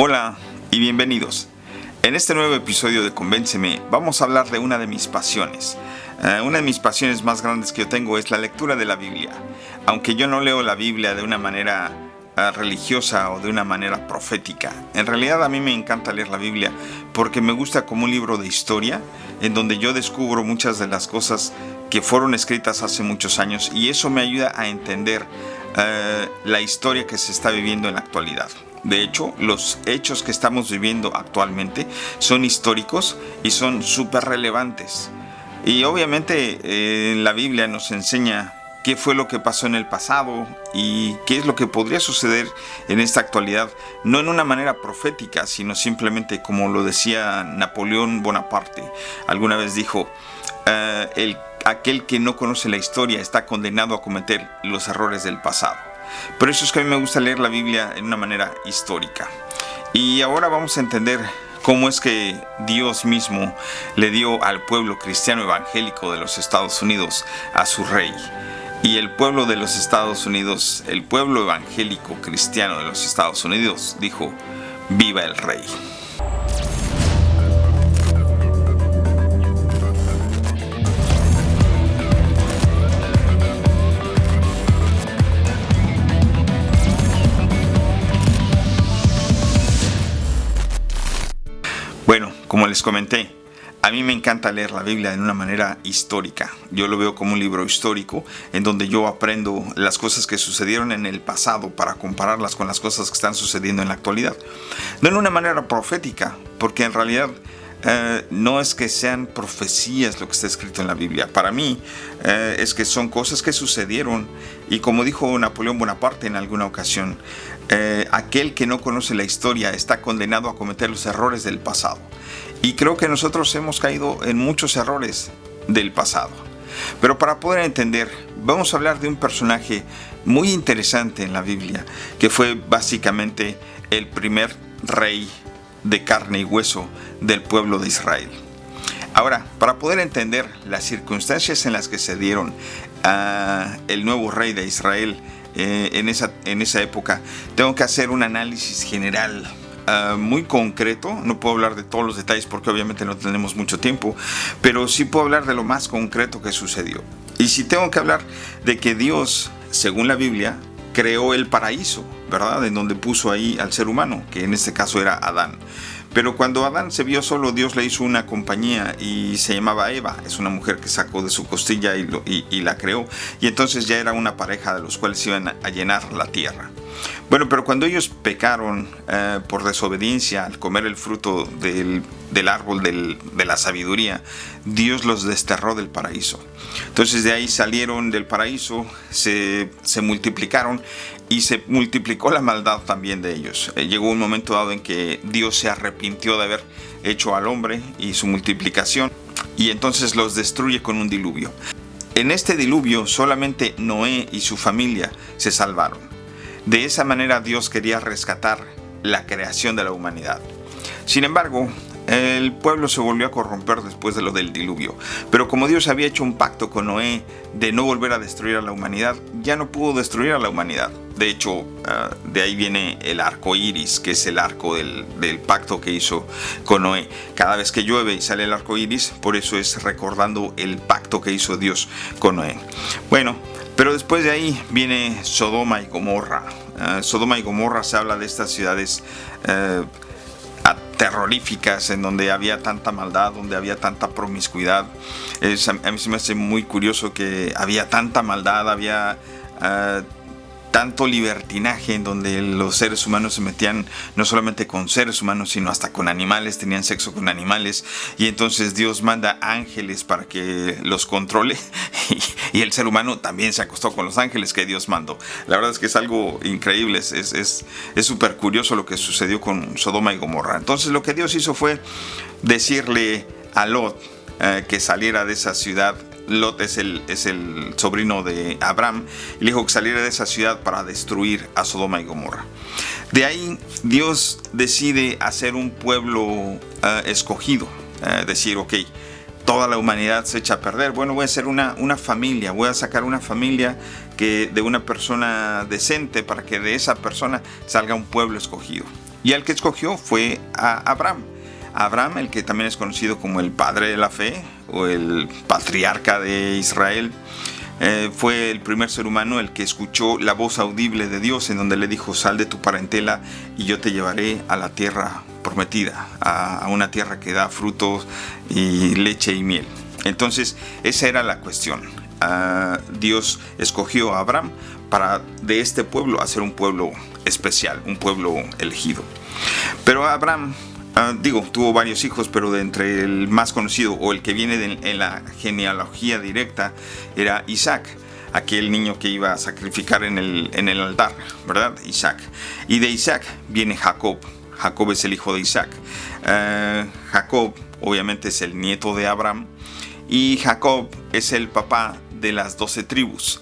Hola y bienvenidos. En este nuevo episodio de Convénceme vamos a hablar de una de mis pasiones. Una de mis pasiones más grandes que yo tengo es la lectura de la Biblia. Aunque yo no leo la Biblia de una manera religiosa o de una manera profética, en realidad a mí me encanta leer la Biblia porque me gusta como un libro de historia en donde yo descubro muchas de las cosas que fueron escritas hace muchos años, y eso me ayuda a entender la historia que se está viviendo en la actualidad. De hecho, los hechos que estamos viviendo actualmente son históricos y son súper relevantes. Y obviamente la Biblia nos enseña qué fue lo que pasó en el pasado y qué es lo que podría suceder en esta actualidad, no en una manera profética, sino simplemente como lo decía Napoleón Bonaparte. Alguna vez dijo, aquel que no conoce la historia está condenado a cometer los errores del pasado. Por eso es que a mí me gusta leer la Biblia en una manera histórica. Y ahora vamos a entender cómo es que Dios mismo le dio al pueblo cristiano evangélico de los Estados Unidos a su rey. Y el pueblo de los Estados Unidos, el pueblo evangélico cristiano de los Estados Unidos, dijo: ¡Viva el rey! Bueno, como les comenté, a mí me encanta leer la Biblia de una manera histórica. Yo lo veo como un libro histórico en donde yo aprendo las cosas que sucedieron en el pasado para compararlas con las cosas que están sucediendo en la actualidad. No en una manera profética, porque en realidad no es que sean profecías lo que está escrito en la Biblia. Para mí es que son cosas que sucedieron, y como dijo Napoleón Bonaparte en alguna ocasión, aquel que no conoce la historia está condenado a cometer los errores del pasado. Y creo que nosotros hemos caído en muchos errores del pasado. Pero para poder entender, vamos a hablar de un personaje muy interesante en la Biblia, que fue básicamente el primer rey de carne y hueso del pueblo de Israel. Ahora, para poder entender las circunstancias en las que se dieron el nuevo rey de Israel en esa época, tengo que hacer un análisis general muy concreto. No puedo hablar de todos los detalles porque obviamente no tenemos mucho tiempo, pero sí puedo hablar de lo más concreto que sucedió. Y si tengo que hablar de que Dios, según la Biblia, creó el paraíso, ¿verdad? En donde puso ahí al ser humano, que en este caso era Adán. Pero cuando Adán se vio solo, Dios le hizo una compañía y se llamaba Eva. Es una mujer que sacó de su costilla y la creó. Y entonces ya era una pareja de los cuales iban a llenar la tierra. Bueno, pero cuando ellos pecaron por desobediencia al comer el fruto del árbol de la sabiduría, Dios los desterró del paraíso. Entonces de ahí salieron del paraíso, se multiplicaron y se multiplicó la maldad también de ellos. Llegó un momento dado en que Dios se arrepintió de haber hecho al hombre y su multiplicación, y entonces los destruye con un diluvio. En este diluvio solamente Noé y su familia se salvaron. De esa manera Dios quería rescatar la creación de la humanidad. Sin embargo, el pueblo se volvió a corromper después de lo del diluvio. Pero como Dios había hecho un pacto con Noé de no volver a destruir a la humanidad, ya no pudo destruir a la humanidad. De hecho, de ahí viene el arco iris, que es el arco del pacto que hizo con Noé. Cada vez que llueve y sale el arco iris, por eso es recordando el pacto que hizo Dios con Noé. Bueno, pero después de ahí viene Sodoma y Gomorra. Sodoma y Gomorra, se habla de estas ciudades terroríficas en donde había tanta maldad, donde había tanta promiscuidad. A mí se me hace muy curioso que había tanta maldad, había tanto libertinaje en donde los seres humanos se metían no solamente con seres humanos, sino hasta con animales, tenían sexo con animales, y entonces Dios manda ángeles para que los controle, y el ser humano también se acostó con los ángeles que Dios mandó. La verdad es que es algo increíble, es súper curioso lo que sucedió con Sodoma y Gomorra. Entonces lo que Dios hizo fue decirle a Lot que saliera de esa ciudad. Lot es el sobrino de Abraham, y le dijo que saliera de esa ciudad para destruir a Sodoma y Gomorra. De ahí Dios decide hacer un pueblo escogido, decir, ok, toda la humanidad se echa a perder. Bueno, voy a hacer una familia, voy a sacar una familia de una persona decente para que de esa persona salga un pueblo escogido. Y al que escogió fue a Abraham. Abraham, el que también es conocido como el padre de la fe o el patriarca de Israel, fue el primer ser humano el que escuchó la voz audible de Dios, en donde le dijo: sal de tu parentela y yo te llevaré a la tierra prometida, a una tierra que da frutos y leche y miel. Entonces esa era la cuestión. Dios escogió a Abraham para de este pueblo hacer un pueblo especial, un pueblo elegido. Pero Abraham, tuvo varios hijos, pero de entre el más conocido o el que viene en la genealogía directa era Isaac, aquel niño que iba a sacrificar en el altar, ¿verdad? Isaac. Y de Isaac viene Jacob. Jacob es el hijo de Isaac. Jacob obviamente es el nieto de Abraham y Jacob es el papá de las 12 tribus.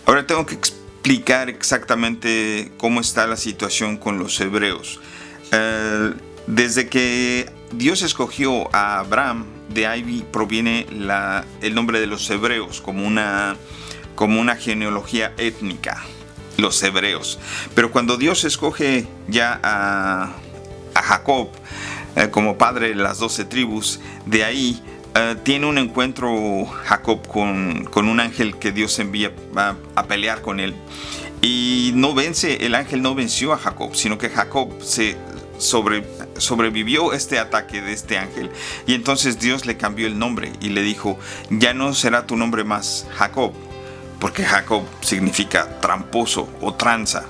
Ahora tengo que explicar exactamente cómo está la situación con los hebreos. Desde que Dios escogió a Abraham, de ahí proviene el nombre de los hebreos como una genealogía étnica, los hebreos. Pero cuando Dios escoge ya a Jacob como padre de las 12 tribus, de ahí tiene un encuentro Jacob con un ángel que Dios envía a pelear con él. Y el ángel no venció a Jacob, sino que Jacob sobrevivió este ataque de este ángel. Y entonces Dios le cambió el nombre y le dijo: ya no será tu nombre más Jacob, porque Jacob significa tramposo o tranza.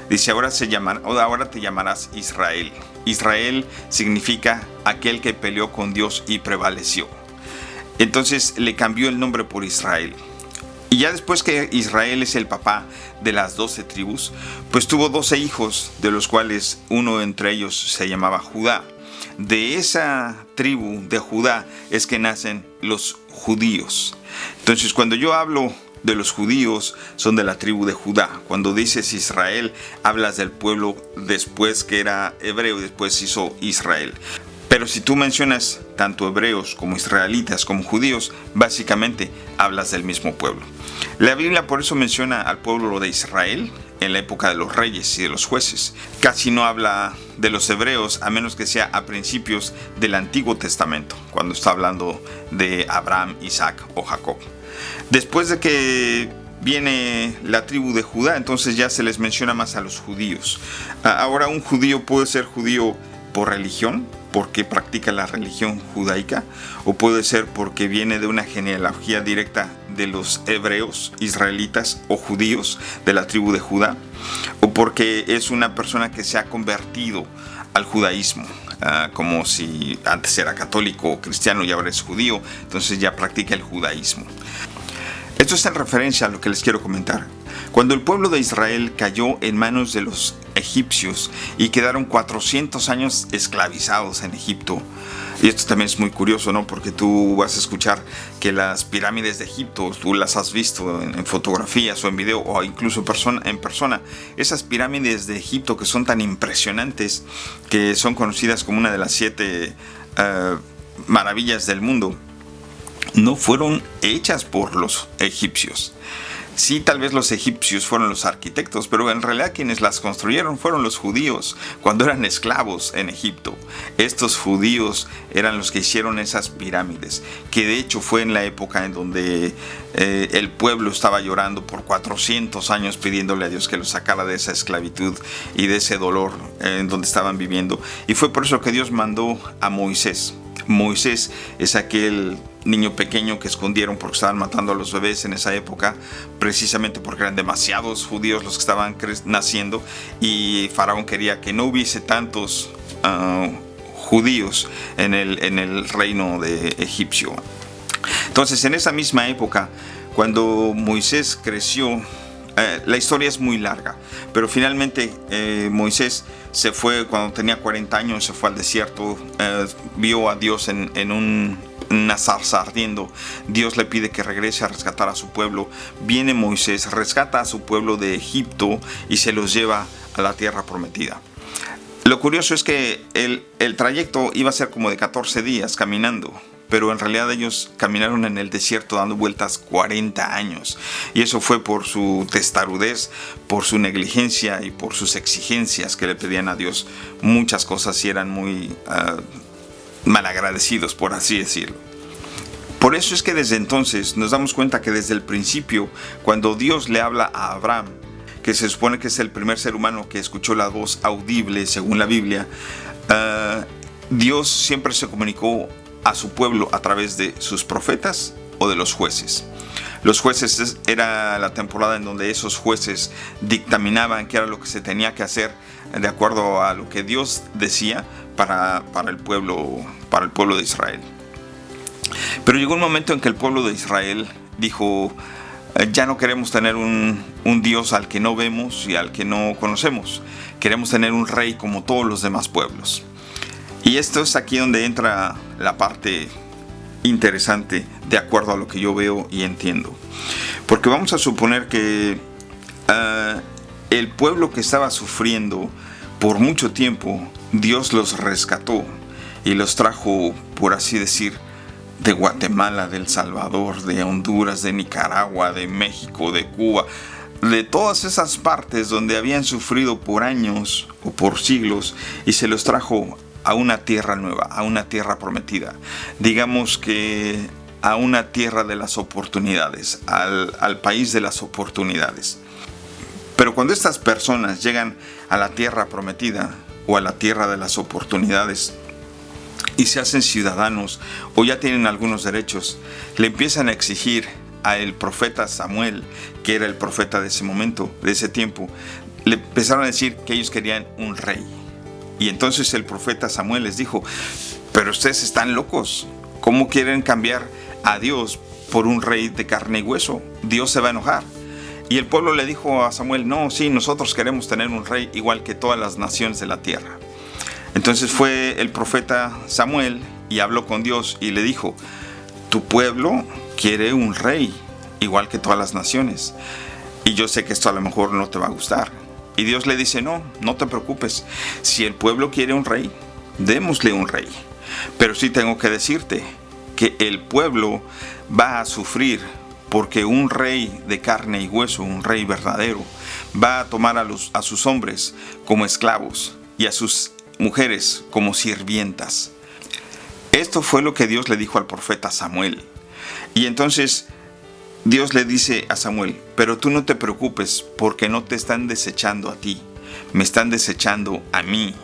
Dice: ahora te llamarás Israel. Israel significa aquel que peleó con Dios y prevaleció. Entonces le cambió el nombre por Israel. Y ya después que Israel es el papá de las 12 tribus, pues tuvo 12 hijos, de los cuales uno entre ellos se llamaba Judá. De esa tribu de Judá es que nacen los judíos. Entonces cuando yo hablo de los judíos, son de la tribu de Judá. Cuando dices Israel, hablas del pueblo después que era hebreo y después se hizo Israel. Pero si tú mencionas tanto hebreos como israelitas como judíos, básicamente hablas del mismo pueblo. La Biblia por eso menciona al pueblo de Israel en la época de los reyes y de los jueces. Casi no habla de los hebreos, a menos que sea a principios del Antiguo Testamento, cuando está hablando de Abraham, Isaac o Jacob. Después de que viene la tribu de Judá, entonces ya se les menciona más a los judíos. Ahora, un judío puede ser judío por religión, porque practica la religión judaica, o puede ser porque viene de una genealogía directa de los hebreos, israelitas o judíos de la tribu de Judá, o porque es una persona que se ha convertido al judaísmo, como si antes era católico o cristiano y ahora es judío, entonces ya practica el judaísmo. Esto está en referencia a lo que les quiero comentar. Cuando el pueblo de Israel cayó en manos de los egipcios y quedaron 400 años esclavizados en Egipto, y esto también es muy curioso, ¿no? Porque tú vas a escuchar que las pirámides de Egipto, tú las has visto en fotografías o en video o incluso en persona. Esas pirámides de Egipto que son tan impresionantes, que son conocidas como una de las 7 maravillas del mundo, no fueron hechas por los egipcios. Sí, tal vez los egipcios fueron los arquitectos, pero en realidad quienes las construyeron fueron los judíos cuando eran esclavos en Egipto. Estos judíos eran los que hicieron esas pirámides, que de hecho fue en la época en donde el pueblo estaba llorando por 400 años pidiéndole a Dios que los sacara de esa esclavitud y de ese dolor en donde estaban viviendo. Y fue por eso que Dios mandó a Moisés. Moisés es aquel niño pequeño que escondieron porque estaban matando a los bebés en esa época, precisamente porque eran demasiados judíos los que estaban naciendo y Faraón quería que no hubiese tantos judíos en el reino de egipcio. Entonces, en esa misma época, cuando Moisés creció, la historia es muy larga, pero finalmente Moisés se fue cuando tenía 40 años, se fue al desierto, vio a Dios en una zarza ardiendo. Dios le pide que regrese a rescatar a su pueblo. Viene Moisés, rescata a su pueblo de Egipto y se los lleva a la tierra prometida. Lo curioso es que el trayecto iba a ser como de 14 días caminando, pero en realidad ellos caminaron en el desierto dando vueltas 40 años. Y eso fue por su testarudez, por su negligencia y por sus exigencias que le pedían a Dios muchas cosas y eran muy malagradecidos, por así decirlo. Por eso es que desde entonces nos damos cuenta que desde el principio, cuando Dios le habla a Abraham, que se supone que es el primer ser humano que escuchó la voz audible según la Biblia, Dios siempre se comunicó a su pueblo a través de sus profetas o de los jueces. Los jueces era la temporada en donde esos jueces dictaminaban qué era lo que se tenía que hacer de acuerdo a lo que Dios decía para el pueblo de Israel. Pero llegó un momento en que el pueblo de Israel dijo: ya no queremos tener un Dios al que no vemos y al que no conocemos. Queremos tener un rey como todos los demás pueblos. Y esto es aquí donde entra la parte interesante de acuerdo a lo que yo veo y entiendo. Porque vamos a suponer que el pueblo que estaba sufriendo por mucho tiempo, Dios los rescató y los trajo, por así decir, de Guatemala, de El Salvador, de Honduras, de Nicaragua, de México, de Cuba, de todas esas partes donde habían sufrido por años o por siglos, y se los trajo a una tierra nueva, a una tierra prometida. Digamos que a una tierra de las oportunidades, al país de las oportunidades. Pero cuando estas personas llegan a la tierra prometida o a la tierra de las oportunidades y se hacen ciudadanos o ya tienen algunos derechos, le empiezan a exigir al profeta Samuel, que era el profeta de ese momento, de ese tiempo, le empezaron a decir que ellos querían un rey. Y entonces el profeta Samuel les dijo: pero ustedes están locos, ¿cómo quieren cambiar a Dios por un rey de carne y hueso? Dios se va a enojar. Y el pueblo le dijo a Samuel: no, sí, nosotros queremos tener un rey igual que todas las naciones de la tierra. Entonces fue el profeta Samuel y habló con Dios y le dijo: tu pueblo quiere un rey igual que todas las naciones, y yo sé que esto a lo mejor no te va a gustar. Y Dios le dice: no te preocupes, si el pueblo quiere un rey, démosle un rey. Pero sí tengo que decirte que el pueblo va a sufrir, porque un rey de carne y hueso, un rey verdadero, va a tomar a sus hombres como esclavos y a sus mujeres como sirvientas. Esto fue lo que Dios le dijo al profeta Samuel. Y entonces Dios le dice a Samuel: pero tú no te preocupes, porque no te están desechando a ti, me están desechando a mí.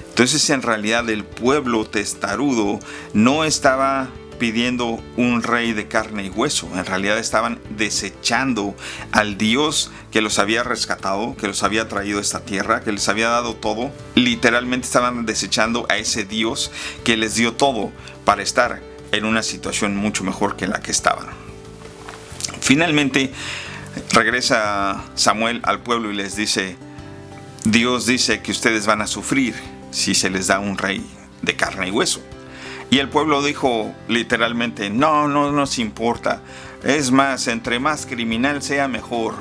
Entonces en realidad el pueblo testarudo no estaba pidiendo un rey de carne y hueso, en realidad estaban desechando al Dios que los había rescatado, que los había traído a esta tierra, que les había dado todo. Literalmente estaban desechando a ese Dios que les dio todo para estar en una situación mucho mejor que la que estaban. Finalmente regresa Samuel al pueblo y les dice: Dios dice que ustedes van a sufrir si se les da un rey de carne y hueso. Y el pueblo dijo literalmente: no nos importa. Es más, entre más criminal sea mejor,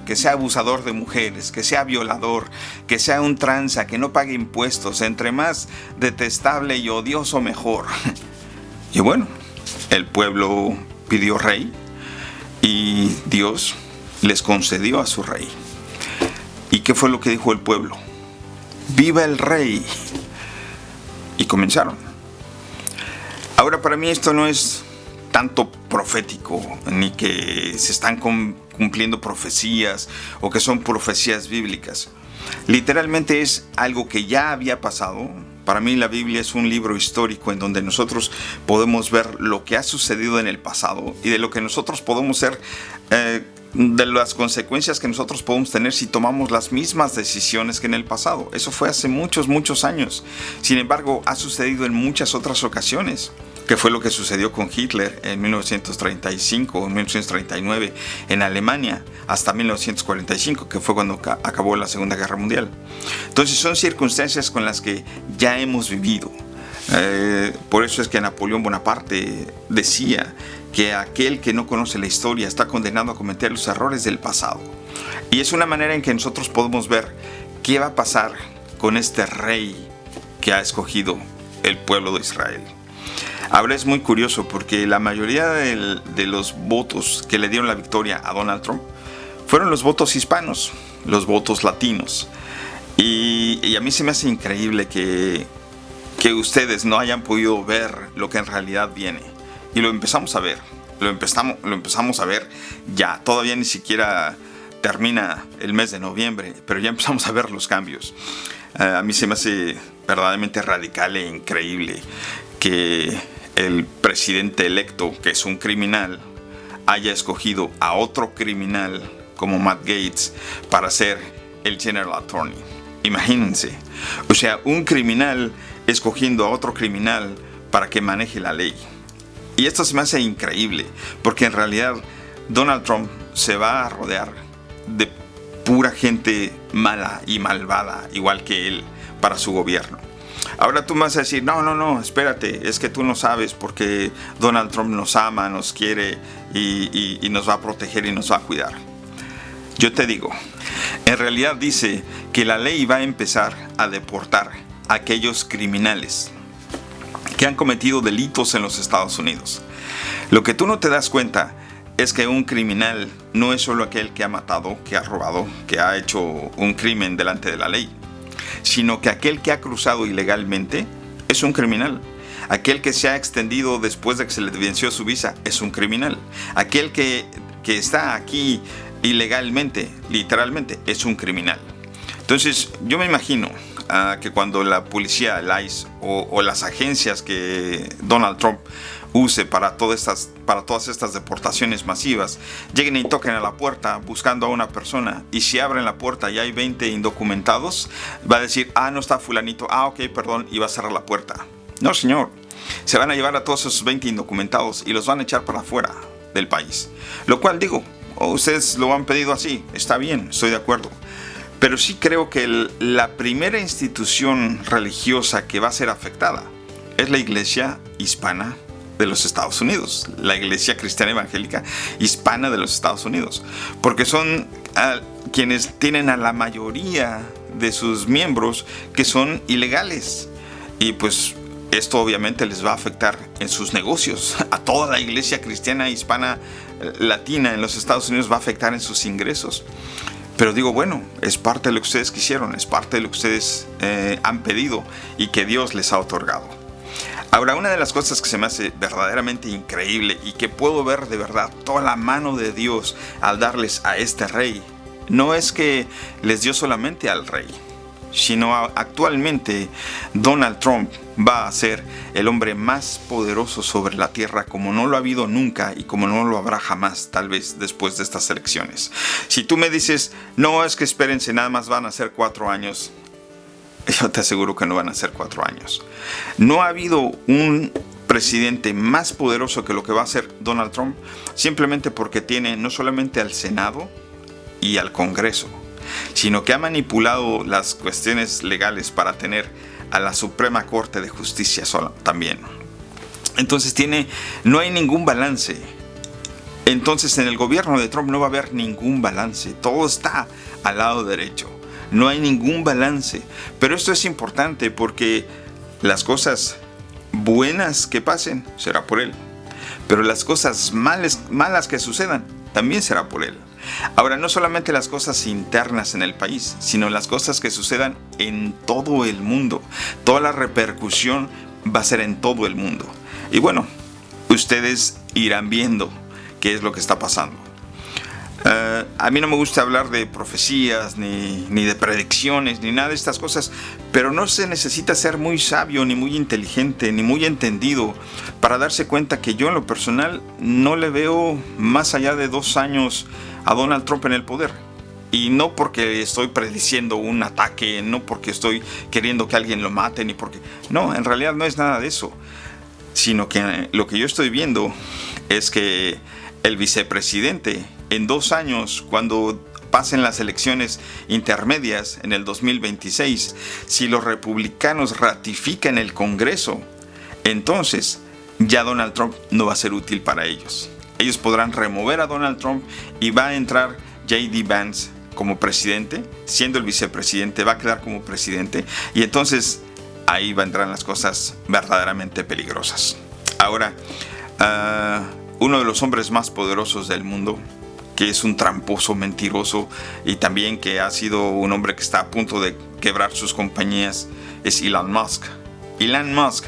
que sea abusador de mujeres, que sea violador, que sea un tranza, que no pague impuestos, entre más detestable y odioso mejor. Y bueno, el pueblo pidió rey y Dios les concedió a su rey. ¿Y qué fue lo que dijo el pueblo? ¡Viva el rey! Y comenzaron. Ahora, para mí esto no es tanto profético, ni que se están cumpliendo profecías o que son profecías bíblicas. Literalmente es algo que ya había pasado. Para mí la Biblia es un libro histórico en donde nosotros podemos ver lo que ha sucedido en el pasado y de lo que nosotros podemos ser, de las consecuencias que nosotros podemos tener si tomamos las mismas decisiones que en el pasado. Eso fue hace muchos años. Sin embargo, ha sucedido en muchas otras ocasiones. Que fue lo que sucedió con Hitler en 1935 o 1939 en Alemania, hasta 1945, que fue cuando acabó la Segunda Guerra Mundial. Entonces son circunstancias con las que ya hemos vivido. Por eso es que Napoleón Bonaparte decía que aquel que no conoce la historia está condenado a cometer los errores del pasado. Y es una manera en que nosotros podemos ver qué va a pasar con este rey que ha escogido el pueblo de Israel. Ahora es muy curioso porque la mayoría de los votos que le dieron la victoria a Donald Trump fueron los votos hispanos, los votos latinos. Y a mí se me hace increíble que ustedes no hayan podido ver lo que en realidad viene. Y lo empezamos a ver. Lo empezamos a ver ya. Todavía ni siquiera termina el mes de noviembre, pero ya empezamos a ver los cambios. A mí se me hace verdaderamente radical e increíble que el presidente electo, que es un criminal, haya escogido a otro criminal como Matt Gaetz para ser el General Attorney. Imagínense, o sea, un criminal escogiendo a otro criminal para que maneje la ley. Y esto se me hace increíble, porque en realidad Donald Trump se va a rodear de pura gente mala y malvada, igual que él, para su gobierno. Ahora tú me vas a decir, no, espérate, es que tú no sabes porque Donald Trump nos ama, nos quiere y nos va a proteger y nos va a cuidar. Yo te digo, en realidad dice que la ley va a empezar a deportar a aquellos criminales que han cometido delitos en los Estados Unidos. Lo que tú no te das cuenta es que un criminal no es solo aquel que ha matado, que ha robado, que ha hecho un crimen delante de la ley, sino que aquel que ha cruzado ilegalmente es un criminal. Aquel que se ha extendido después de que se le venció su visa es un criminal. Aquel que está aquí ilegalmente, literalmente, es un criminal. Entonces, yo me imagino que cuando la policía, el ICE o las agencias que Donald Trump use para todas estas deportaciones masivas, lleguen y toquen a la puerta buscando a una persona, y si abren la puerta y hay 20 indocumentados, va a decir, no está fulanito, ok, perdón, y va a cerrar la puerta. No, señor, se van a llevar a todos esos 20 indocumentados y los van a echar para afuera del país. Lo cual digo, ustedes lo han pedido así, está bien, estoy de acuerdo. Pero sí creo que la primera institución religiosa que va a ser afectada es la iglesia hispana de los Estados Unidos, la iglesia cristiana evangélica hispana de los Estados Unidos, porque son quienes tienen a la mayoría de sus miembros que son ilegales, y pues esto obviamente les va a afectar en sus negocios. A toda la iglesia cristiana hispana latina en los Estados Unidos va a afectar en sus ingresos. Pero digo, bueno, es parte de lo que ustedes quisieron, es parte de lo que ustedes han pedido y que Dios les ha otorgado. Ahora, una de las cosas que se me hace verdaderamente increíble y que puedo ver de verdad toda la mano de Dios al darles a este rey, no es que les dio solamente al rey, sino actualmente Donald Trump va a ser el hombre más poderoso sobre la tierra como no lo ha habido nunca y como no lo habrá jamás, tal vez después de estas elecciones. Si tú me dices, no, es que espérense, nada más van a ser 4 años, yo te aseguro que no van a ser 4 años. No ha habido un presidente más poderoso que lo que va a ser Donald Trump, simplemente porque tiene no solamente al Senado y al Congreso, sino que ha manipulado las cuestiones legales para tener a la Suprema Corte de Justicia sola también. Entonces no hay ningún balance. Entonces en el gobierno de Trump no va a haber ningún balance. Todo está al lado derecho. No hay ningún balance. Pero esto es importante porque las cosas buenas que pasen será por él. Pero las cosas malas que sucedan también será por él. Ahora, no solamente las cosas internas en el país, sino las cosas que sucedan en todo el mundo. Toda la repercusión va a ser en todo el mundo. Y bueno, ustedes irán viendo qué es lo que está pasando. A mí no me gusta hablar de profecías, ni de predicciones, ni nada de estas cosas, pero no se necesita ser muy sabio, ni muy inteligente, ni muy entendido para darse cuenta que yo en lo personal no le veo más allá de 2 años a Donald Trump en el poder. Y no porque estoy prediciendo un ataque, no porque estoy queriendo que alguien lo mate, ni porque... No, en realidad no es nada de eso. Sino que lo que yo estoy viendo es que el vicepresidente, en 2 años, cuando pasen las elecciones intermedias en el 2026, si los republicanos ratifican el Congreso, entonces ya Donald Trump no va a ser útil para ellos. Ellos podrán remover a Donald Trump y va a entrar J.D. Vance como presidente, siendo el vicepresidente, va a quedar como presidente, y entonces ahí vendrán las cosas verdaderamente peligrosas. Ahora, uno de los hombres más poderosos del mundo, que es un tramposo, mentiroso y también que ha sido un hombre que está a punto de quebrar sus compañías, es Elon Musk. Elon Musk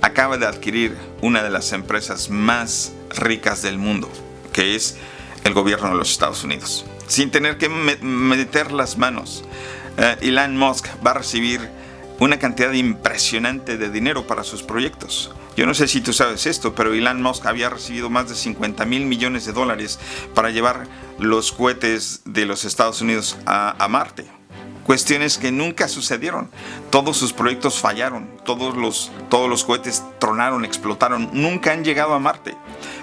acaba de adquirir una de las empresas más ricas del mundo, que es el gobierno de los Estados Unidos. Sin tener que meter las manos, Elon Musk va a recibir una cantidad impresionante de dinero para sus proyectos. Yo no sé si tú sabes esto, pero Elon Musk había recibido más de $50 mil millones para llevar los cohetes de los Estados Unidos a Marte. Cuestiones que nunca sucedieron. Todos sus proyectos fallaron. Todos los cohetes tronaron, explotaron. Nunca han llegado a Marte.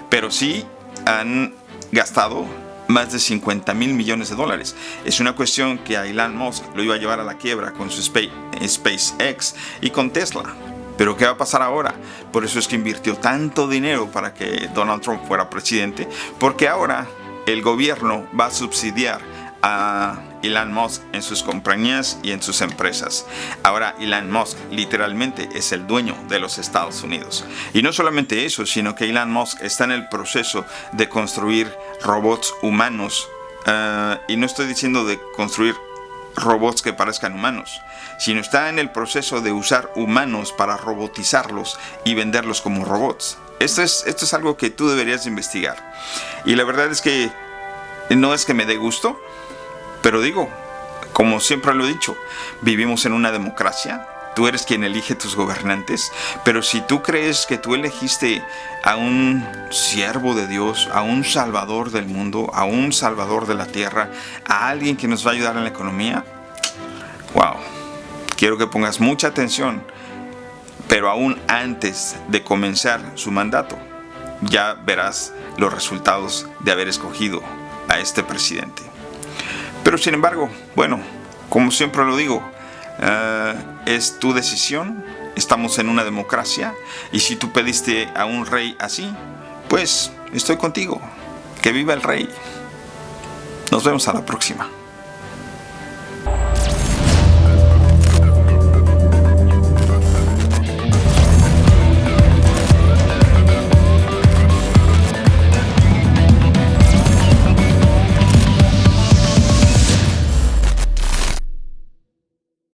Pero sí han gastado más de $50 mil millones. Es una cuestión que a Elon Musk lo iba a llevar a la quiebra con su SpaceX y con Tesla. Pero ¿qué va a pasar ahora? Por eso es que invirtió tanto dinero para que Donald Trump fuera presidente, porque ahora el gobierno va a subsidiar a Elon Musk en sus compañías y en sus empresas. Ahora Elon Musk literalmente es el dueño de los Estados Unidos. Y no solamente eso, sino que Elon Musk está en el proceso de construir robots humanos. Y no estoy diciendo de construir robots que parezcan humanos, sino está en el proceso de usar humanos para robotizarlos y venderlos como robots. Esto es algo que tú deberías investigar. Y la verdad es que no es que me dé gusto, pero digo, como siempre lo he dicho, vivimos en una democracia. Tú eres quien elige tus gobernantes, pero si tú crees que tú elegiste a un siervo de Dios, a un salvador del mundo, a un salvador de la tierra, a alguien que nos va a ayudar en la economía, wow, quiero que pongas mucha atención, pero aún antes de comenzar su mandato, ya verás los resultados de haber escogido a este presidente. Pero sin embargo, bueno, como siempre lo digo, es tu decisión. Estamos en una democracia y si tú pediste a un rey así, pues estoy contigo. Que viva el rey. Nos vemos a la próxima.